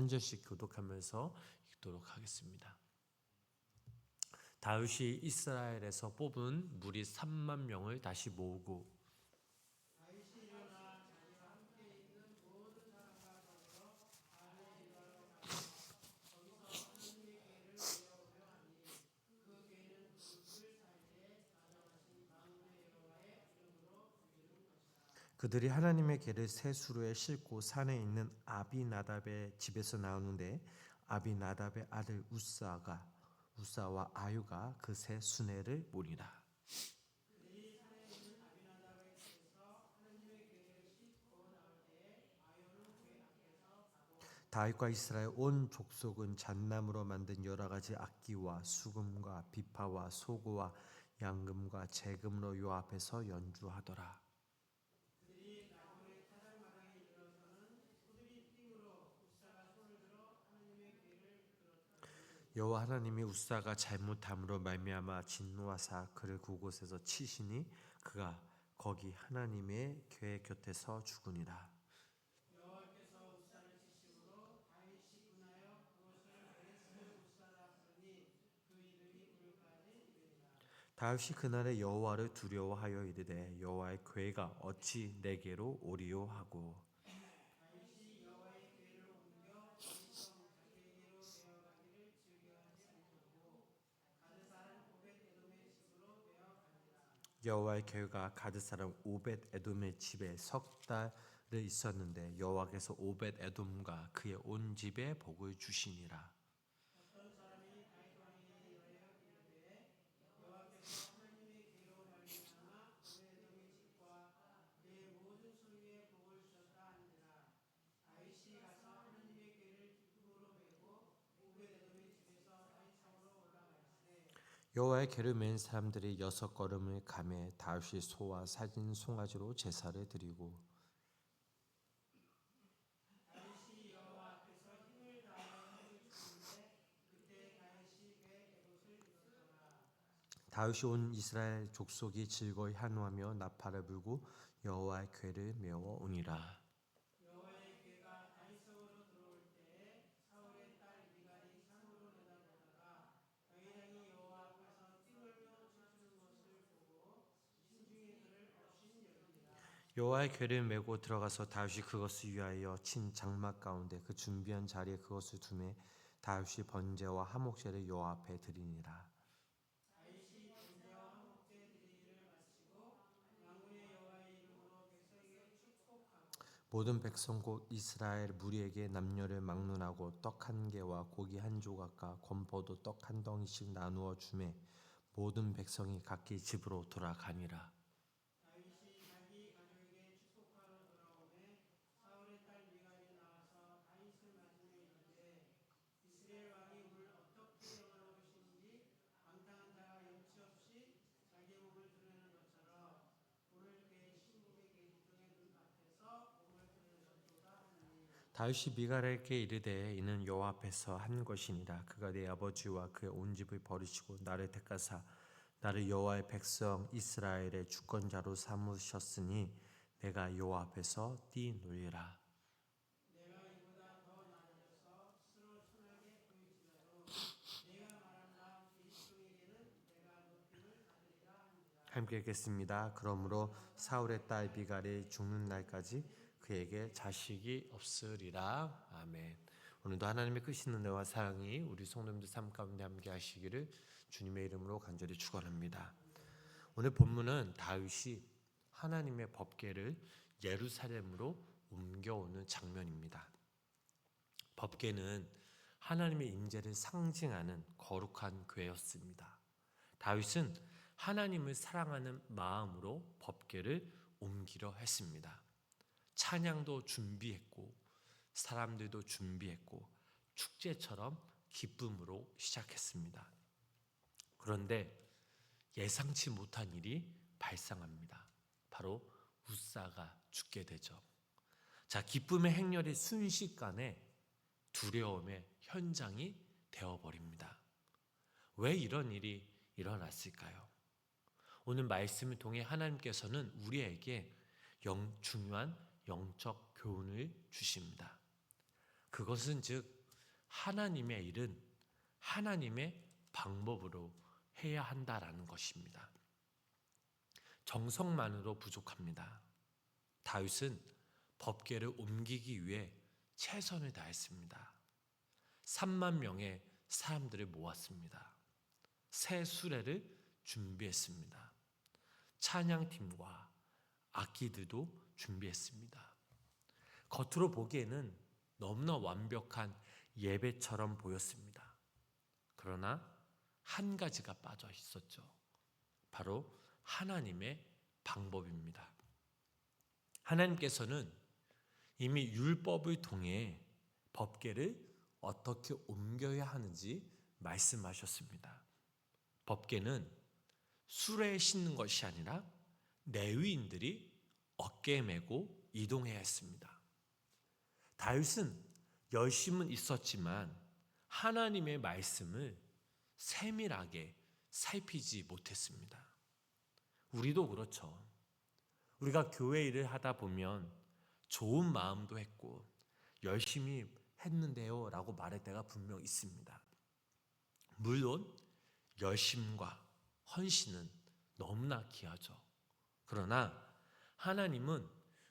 한 절씩 교독하면서 읽도록 하겠습니다. 다윗이 이스라엘에서 뽑은 무리 3만 명을 다시 모으고 그들이 하나님의 궤를 새 수로에 싣고 산에 있는 아비나답의 집에서 나오는데 아비나답의 아들 우사와 아유가 그 새 수레를 몰이라. 다윗과 이스라엘 온 족속은 잣나무로 만든 여러 가지 악기와 수금과 비파와 소고와 양금과 재금으로 요 앞에서 연주하더라. 여호와 하나님이 우사가 잘못함으로 말미암아 진노하사 그를 그곳에서 치시니 그가 거기 하나님의 궤 곁에서 죽으니라. 다윗이 그날에 여호와를 두려워하여 이르되 여호와의 궤가 어찌 내게로 오리요 하고 여호와의 궤가 가드 사람 오벳 에돔의 집에 석 달을 있었는데 여호와께서 오벳 에돔과 그의 온 집에 복을 주시니라. 여호와의 궤를 맨 사람들이 6걸음을 가매 다윗이 소와 살진 송아지로 제사를 드리고 다윗이 온 이스라엘 족속이 즐거이 한호하며 나팔을 불고 여호와의 궤를 메워 오니라. 여호와의 궤를 메고 들어가서 다윗이 그것을 위하여 친 장막 가운데 그 준비한 자리에 그것을 두매 다윗이 번제와 화목제를 여호와 앞에 드리니라. 모든 백성 곧 이스라엘 무리에게 남녀를 막론하고 떡 한 개와 고기 한 조각과 건포도 떡 한 덩이씩 나누어 주매 모든 백성이 각기 집으로 돌아가니라. 다윗이 미갈에게 이르되 이는 여호와 앞에서 한 것이니라. 그가 내 아버지와 그의 온 집을 버리시고 나를 택하사 나를 여호와의 백성 이스라엘의 주권자로 삼으셨으니 내가 여호와 앞에서 뛰놀리라. 함께 읽겠습니다. 그러므로 사울의 딸 미갈이 죽는 날까지 그에게 자식이 없으리라. 아멘. 오늘도 하나님의 크신 은혜와 사랑이 우리 성도님들 삶 가운데 함께 하시기를 주님의 이름으로 간절히 축원합니다. 오늘 본문은 다윗이 하나님의 법궤를 예루살렘으로 옮겨오는 장면입니다. 법궤는 하나님의 임재를 상징하는 거룩한 궤였습니다. 다윗은 하나님을 사랑하는 마음으로 법궤를 옮기려 했습니다. 찬양도 준비했고 사람들도 준비했고 축제처럼 기쁨으로 시작했습니다. 그런데 예상치 못한 일이 발생합니다. 바로 우사가 죽게 되죠. 자, 기쁨의 행렬이 순식간에 두려움의 현장이 되어버립니다. 왜 이런 일이 일어났을까요? 오늘 말씀을 통해 하나님께서는 우리에게 중요한 영적 교훈을 주십니다. 그것은 즉 하나님의 일은 하나님의 방법으로 해야 한다라는 것입니다. 정성만으로 부족합니다. 다윗은 법궤를 옮기기 위해 최선을 다했습니다. 3만 명의 사람들을 모았습니다. 새 수레를 준비했습니다. 찬양팀과 악기들도 준비했습니다. 겉으로 보기에는 너무나 완벽한 예배처럼 보였습니다. 그러나 한 가지가 빠져 있었죠. 바로 하나님의 방법입니다. 하나님께서는 이미 율법을 통해 법궤를 어떻게 옮겨야 하는지 말씀하셨습니다. 법궤는 수레에 싣는 것이 아니라 레위인들이 어깨에 메고 이동해야 했습니다. 다윗은 열심은 있었지만 하나님의 말씀을 세밀하게 살피지 못했습니다. 우리도 그렇죠. 우리가 교회 일을 하다 보면 좋은 마음도 했고 열심히 했는데요 라고 말할 때가 분명 있습니다. 물론 열심과 헌신은 너무나 귀하죠. 그러나 하나님은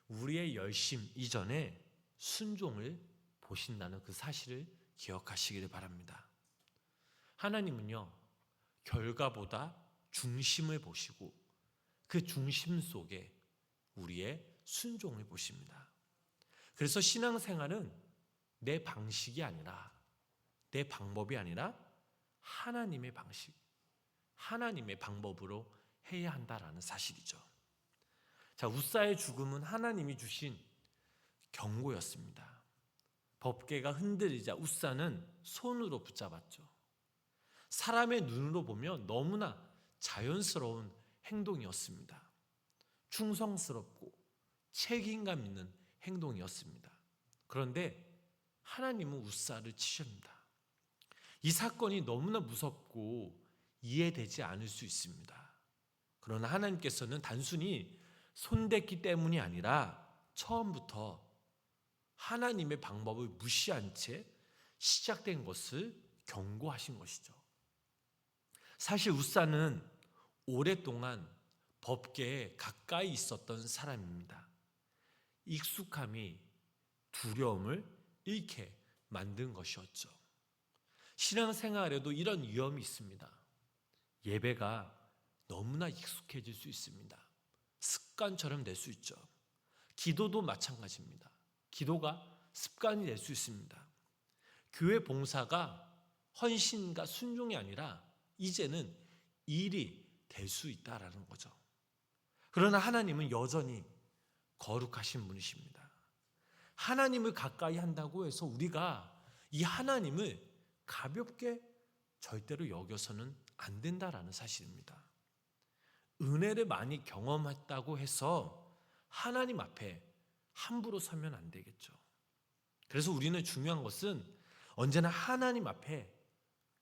우리의 열심 이전에 순종을 보신다는 그 사실을 기억하시기를 바랍니다. 하나님은요, 결과보다 중심을 보시고 그 중심 속에 우리의 순종을 보십니다. 그래서 신앙생활은 내 방식이 아니라, 내 방법이 아니라 하나님의 방식, 하나님의 방법으로 해야 한다라는 사실이죠. 자, 우사의 죽음은 하나님이 주신 경고였습니다. 법궤가 흔들리자 우사는 손으로 붙잡았죠. 사람의 눈으로 보면 너무나 자연스러운 행동이었습니다. 충성스럽고 책임감 있는 행동이었습니다. 그런데 하나님은 우사를 치십니다. 이 사건이 너무나 무섭고 이해되지 않을 수 있습니다. 그러나 하나님께서는 단순히 손댔기 때문이 아니라 처음부터 하나님의 방법을 무시한 채 시작된 것을 경고하신 것이죠. 사실 우사는 오랫동안 법궤에 가까이 있었던 사람입니다. 익숙함이 두려움을 잃게 만든 것이었죠. 신앙생활에도 이런 위험이 있습니다. 예배가 너무나 익숙해질 수 있습니다. 습관처럼 될 수 있죠. 기도도 마찬가지입니다. 기도가 습관이 될 수 있습니다. 교회 봉사가 헌신과 순종이 아니라 이제는 일이 될 수 있다라는 거죠. 그러나 하나님은 여전히 거룩하신 분이십니다. 하나님을 가까이 한다고 해서 우리가 이 하나님을 가볍게 절대로 여겨서는 안 된다라는 사실입니다. 은혜를 많이 경험했다고 해서 하나님 앞에 함부로 서면 안 되겠죠. 그래서 우리는 중요한 것은 언제나 하나님 앞에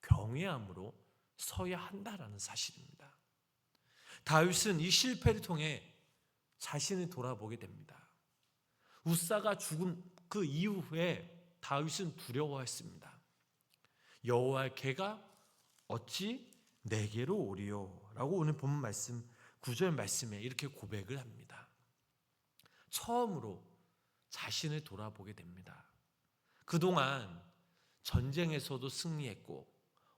경외함으로 서야 한다라는 사실입니다. 다윗은 이 실패를 통해 자신을 돌아보게 됩니다. 우사가 죽은 그 이후에 다윗은 두려워했습니다. 여호와의 궤가 어찌 내게로 오리요? 라고 오늘 본문 말씀 9절 말씀에 이렇게 고백을 합니다. 처음으로 자신을 돌아보게 됩니다. 그동안 전쟁에서도 승리했고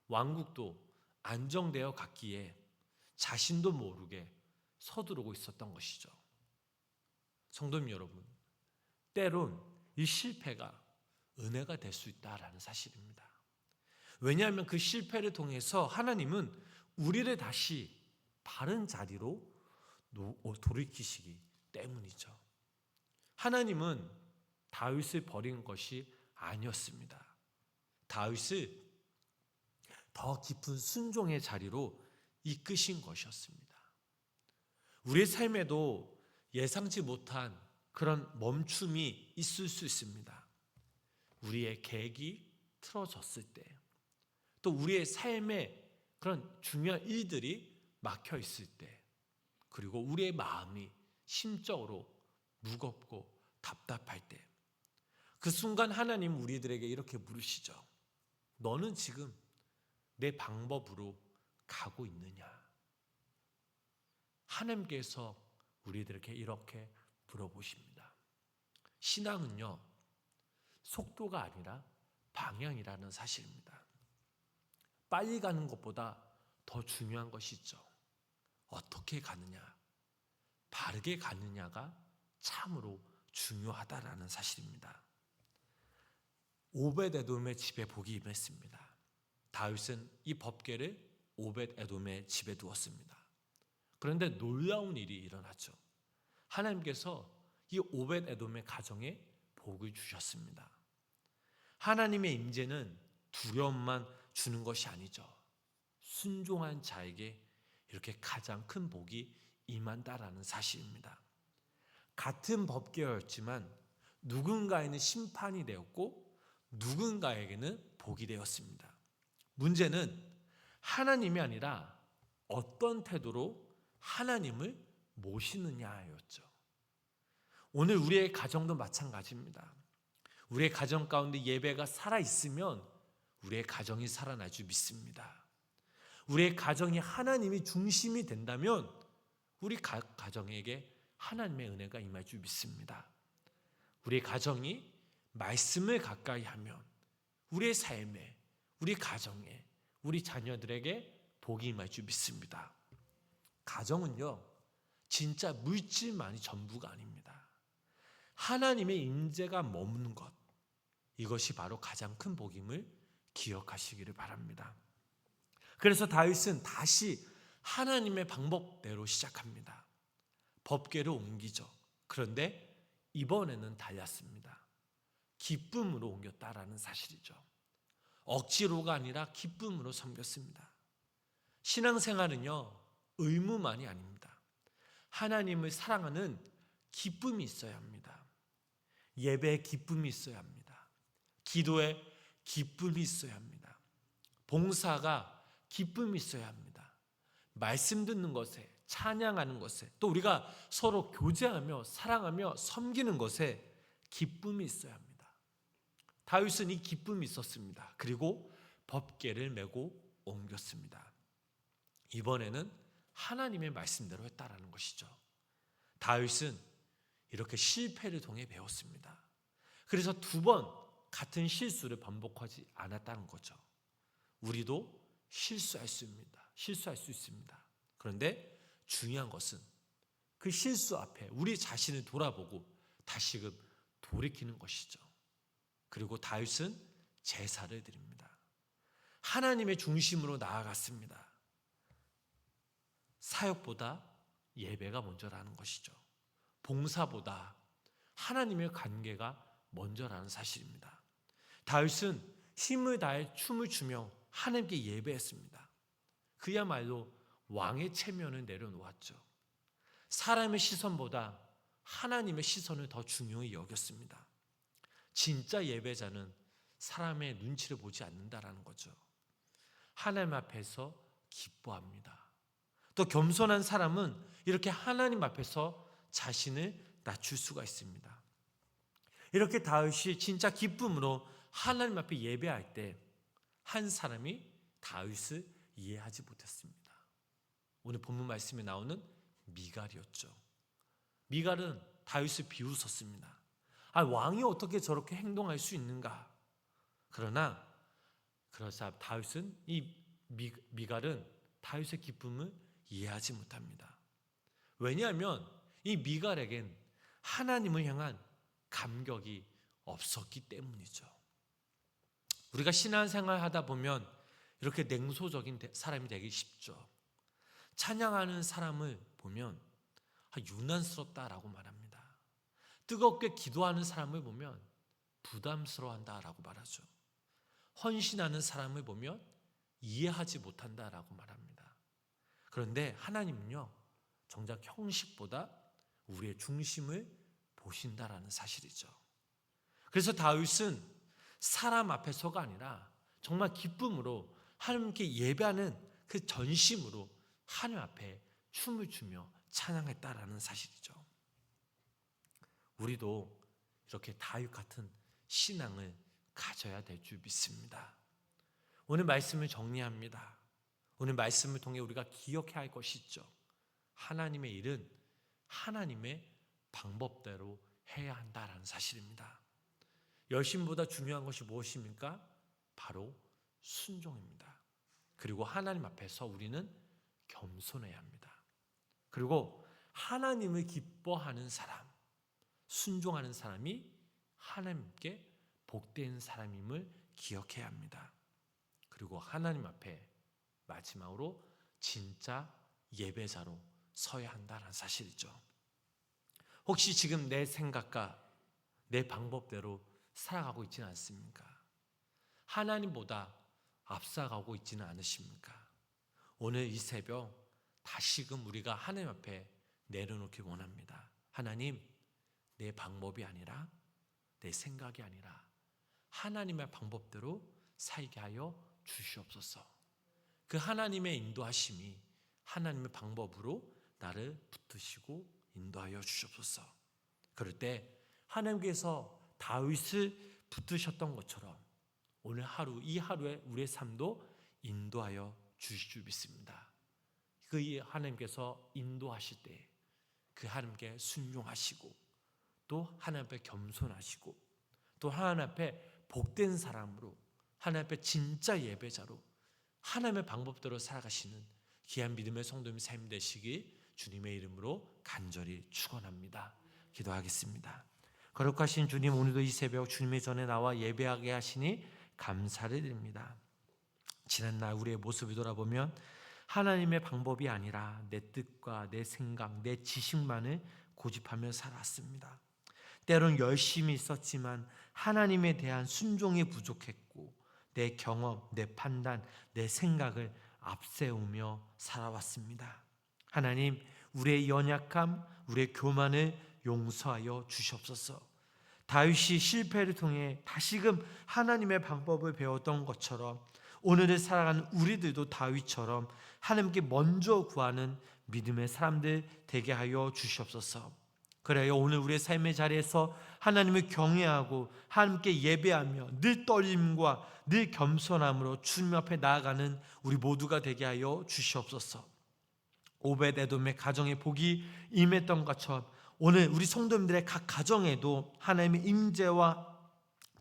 왕국도 안정되어 갔기에 자신도 모르게 서두르고 있었던 것이죠. 성도님 여러분, 때론 이 실패가 은혜가 될 수 있다라는 사실입니다. 왜냐하면 그 실패를 통해서 하나님은 우리를 다시 바른 자리로 돌이키시기 때문이죠. 하나님은 다윗을 버린 것이 아니었습니다. 다윗을 더 깊은 순종의 자리로 이끄신 것이었습니다. 우리의 삶에도 예상치 못한 그런 멈춤이 있을 수 있습니다. 우리의 계획이 틀어졌을 때, 또 우리의 삶에 그런 중요한 일들이 막혀 있을 때, 그리고 우리의 마음이 심적으로 무겁고 답답할 때, 그 순간 하나님 우리들에게 이렇게 물으시죠. 너는 지금 내 방법으로 가고 있느냐? 하나님께서 우리들에게 이렇게 물어보십니다. 신앙은요, 속도가 아니라 방향이라는 사실입니다. 빨리 가는 것보다 더 중요한 것이 있죠. 어떻게 가느냐, 바르게 가느냐가 참으로 중요하다라는 사실입니다. 오벳에돔의 집에 복이 임했습니다. 다윗은 이 법궤를 오벳에돔의 집에 두었습니다. 그런데 놀라운 일이 일어났죠. 하나님께서 이 오벳에돔의 가정에 복을 주셨습니다. 하나님의 임재는 두려움만 주는 것이 아니죠. 순종한 자에게 이렇게 가장 큰 복이 임한다라는 사실입니다. 같은 법궤였지만 누군가에는 심판이 되었고 누군가에게는 복이 되었습니다. 문제는 하나님이 아니라 어떤 태도로 하나님을 모시느냐였죠. 오늘 우리의 가정도 마찬가지입니다. 우리의 가정 가운데 예배가 살아있으면 우리의 가정이 살아날 줄 믿습니다. 우리의 가정이 하나님이 중심이 된다면 우리 가정에게 하나님의 은혜가 임할 줄 믿습니다. 우리의 가정이 말씀을 가까이 하면 우리의 삶에, 우리 가정에, 우리 자녀들에게 복이 임할 줄 믿습니다. 가정은요, 진짜 물질만이 전부가 아닙니다. 하나님의 임재가 머무는 것, 이것이 바로 가장 큰 복임을 기억하시기를 바랍니다. 그래서 다윗은 다시 하나님의 방법대로 시작합니다. 법궤를 옮기죠. 그런데 이번에는 달랐습니다. 기쁨으로 옮겼다라는 사실이죠. 억지로가 아니라 기쁨으로 섬겼습니다. 신앙생활은요, 의무만이 아닙니다. 하나님을 사랑하는 기쁨이 있어야 합니다. 예배에 기쁨이 있어야 합니다. 기도에 기쁨이 있어야 합니다. 봉사가 기쁨이 있어야 합니다. 말씀 듣는 것에, 찬양하는 것에, 또 우리가 서로 교제하며 사랑하며 섬기는 것에 기쁨이 있어야 합니다. 다윗은 이 기쁨이 있었습니다. 그리고 법궤를 메고 옮겼습니다. 이번에는 하나님의 말씀대로 했다라는 것이죠. 다윗은 이렇게 실패를 통해 배웠습니다. 그래서 2번 같은 실수를 반복하지 않았다는 거죠. 우리도 실수할 수 있습니다. 그런데 중요한 것은 그 실수 앞에 우리 자신을 돌아보고 다시금 돌이키는 것이죠. 그리고 다윗은 제사를 드립니다. 하나님의 중심으로 나아갔습니다. 사역보다 예배가 먼저라는 것이죠. 봉사보다 하나님의 관계가 먼저라는 사실입니다. 다윗은 힘을 다해 춤을 추며 하나님께 예배했습니다. 그야말로 왕의 체면을 내려놓았죠. 사람의 시선보다 하나님의 시선을 더 중요히 여겼습니다. 진짜 예배자는 사람의 눈치를 보지 않는다라는 거죠. 하나님 앞에서 기뻐합니다. 또 겸손한 사람은 이렇게 하나님 앞에서 자신을 낮출 수가 있습니다. 이렇게 다윗이 진짜 기쁨으로 하나님 앞에 예배할 때 한 사람이 다윗을 이해하지 못했습니다. 오늘 본문 말씀에 나오는 미갈이었죠. 미갈은 다윗을 비웃었습니다. 왕이 어떻게 저렇게 행동할 수 있는가? 그러나 다윗은 이 미갈은 다윗의 기쁨을 이해하지 못합니다. 왜냐하면 이 미갈에겐 하나님을 향한 감격이 없었기 때문이죠. 우리가 신앙생활 하다 보면 이렇게 냉소적인 사람이 되기 쉽죠. 찬양하는 사람을 보면 유난스럽다라고 말합니다. 뜨겁게 기도하는 사람을 보면 부담스러워한다라고 말하죠. 헌신하는 사람을 보면 이해하지 못한다라고 말합니다. 그런데 하나님은요, 정작 형식보다 우리의 중심을 보신다라는 사실이죠. 그래서 다윗은 사람 앞에서가 아니라 정말 기쁨으로 하나님께 예배하는 그 전심으로 하나님 앞에 춤을 추며 찬양했다라는 사실이죠. 우리도 이렇게 다윗 같은 신앙을 가져야 될 줄 믿습니다. 오늘 말씀을 정리합니다. 오늘 말씀을 통해 우리가 기억해야 할 것이 있죠. 하나님의 일은 하나님의 방법대로 해야 한다라는 사실입니다. 열심보다 중요한 것이 무엇입니까? 바로 순종입니다. 그리고 하나님 앞에서 우리는 겸손해야 합니다. 그리고 하나님을 기뻐하는 사람, 순종하는 사람이 하나님께 복된 사람임을 기억해야 합니다. 그리고 하나님 앞에 마지막으로 진짜 예배자로 서야 한다는 사실이죠. 혹시 지금 내 생각과 내 방법대로 살아가고 있지는 않습니까? 하나님보다 앞서가고 있지는 않으십니까? 오늘 이 새벽 다시금 우리가 하나님 앞에 내려놓기 원합니다. 하나님, 내 방법이 아니라 내 생각이 아니라 하나님의 방법대로 살게 하여 주시옵소서. 그 하나님의 인도하심이 하나님의 방법으로 나를 붙드시고 인도하여 주시옵소서. 그럴 때 하나님께서 다윗을 붙드셨던 것처럼 오늘 하루, 이 하루에 우리의 삶도 인도하여 주실 줄 믿습니다. 그 하나님께서 인도하실 때 그 하나님께 순종하시고 또 하나님 앞에 겸손하시고 또 하나님 앞에 복된 사람으로 하나님 앞에 진짜 예배자로 하나님의 방법대로 살아가시는 귀한 믿음의 성도님의 삶 되시기 주님의 이름으로 간절히 축원합니다. 기도하겠습니다. 거룩하신 주님, 오늘도 이 새벽 주님의 전에 나와 예배하게 하시니 감사를 드립니다. 지난날 우리의 모습을 돌아보면 하나님의 방법이 아니라 내 뜻과 내 생각, 내 지식만을 고집하며 살았습니다. 때론 열심히 있었지만 하나님에 대한 순종이 부족했고 내 경험, 내 판단, 내 생각을 앞세우며 살아왔습니다. 하나님, 우리의 연약함, 우리의 교만을 용서하여 주시옵소서. 다윗이 실패를 통해 다시금 하나님의 방법을 배웠던 것처럼 오늘을 살아가는 우리들도 다윗처럼 하나님께 먼저 구하는 믿음의 사람들 되게 하여 주시옵소서. 그래요, 오늘 우리의 삶의 자리에서 하나님을 경외하고 하나님께 예배하며 늘 떨림과 늘 겸손함으로 주님 앞에 나아가는 우리 모두가 되게 하여 주시옵소서. 오벳에돔의 가정에 복이 임했던 것처럼 오늘 우리 성도님들의 각 가정에도 하나님의 임재와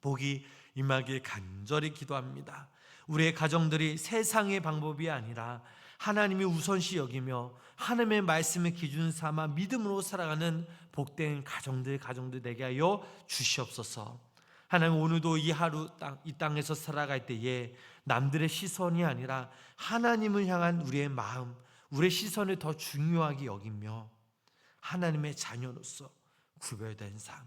복이 임하길 간절히 기도합니다. 우리의 가정들이 세상의 방법이 아니라 하나님이 우선시 여기며 하나님의 말씀을 기준 삼아 믿음으로 살아가는 복된 가정들 되게 하여 주시옵소서. 하나님, 오늘도 이 하루 이 땅에서 살아갈 때에 남들의 시선이 아니라 하나님을 향한 우리의 마음, 우리의 시선을 더 중요하게 여기며 하나님의 자녀로서 구별된 삶,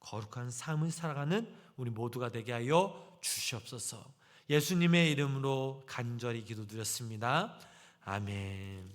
거룩한 삶을 살아가는 우리 모두가 되게 하여 주시옵소서. 예수님의 이름으로 간절히 기도드렸습니다. 아멘.